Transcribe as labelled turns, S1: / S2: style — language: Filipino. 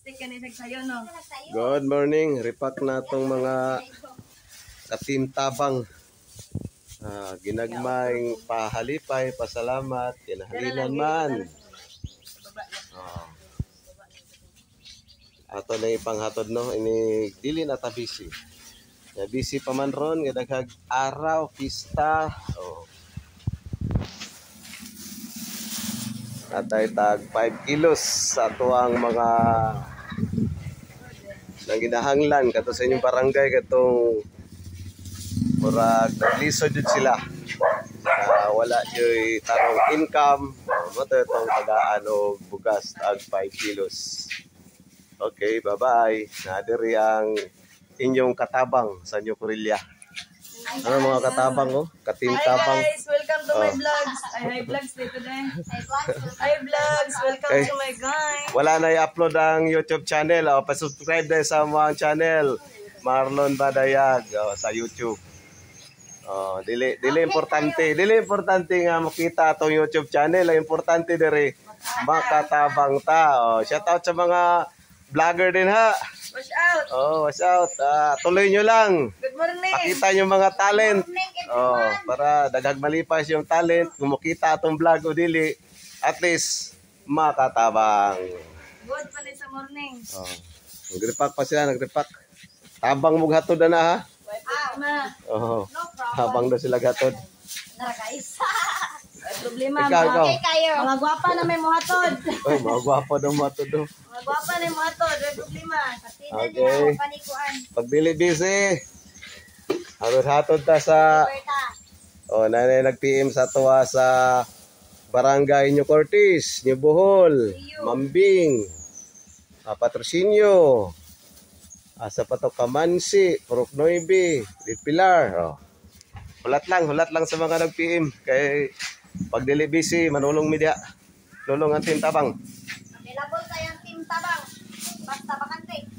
S1: Good morning. Repack na itong mga Team Tabang. Ginagmayng pahalipay, pasalamat, kinahalinan man. Ato na ipanghatod no, ini dili na ta busy. Busy pa man ron, daghag araw, pista. Atay tag 5 kilos sa tuang mga nang ginahanglan kato sa inyong barangay katong murag naglisod jud sila. Wala joy tarong income. Moto itong tagaan og bugas tag 5 kilos. Okay, bye-bye. Nadiri ang inyong katabang sa New Corillia. Ano mga katabang oh? Katim tabang.
S2: Hi guys, welcome to my vlogs. Hi vlogs today. Hi vlogs, welcome to my guys.
S1: Wala na i-upload ang YouTube channel. Pa-subscribe din sa mga channel. Marlon Badayag sa YouTube. Dili importante nga makita atong YouTube channel. Importante diri makatabang ta. Shout out sa mga vlogger din ha.
S2: Watch out.
S1: Watch out. Tuloy nyo lang.
S2: Good morning.
S1: Pakita nyo mga talent. Para daghag malipas yung talent. Kung makita atong vlog o dili, at least makatabang.
S2: Good pa rin sa morning.
S1: Nagrepack pa sila, nagrepack. Tabang mong hatod na ha.
S2: No problem.
S1: Habang daw sila hatod.
S2: Tara guys. Problema.
S1: Ikaw.
S2: Mga gwapa na may muhatod.
S1: Mga gwapa daw matod.
S2: Mga gwapa na may muhatod. May problema.
S1: Okay. Pag dili busy. Hatod ta sa nanay nag-PM sa tuwa sa Barangay New Cortis, New Bohol, Mambing, Patrocinio, sa Patok Kamansi, Purok Noibi, Pilar. Hulat lang sa mga nag-PM kay pag dili busy manulong media. Lulong ang Team Tabang.
S2: Available tayong Team Tabang. Basta bakante.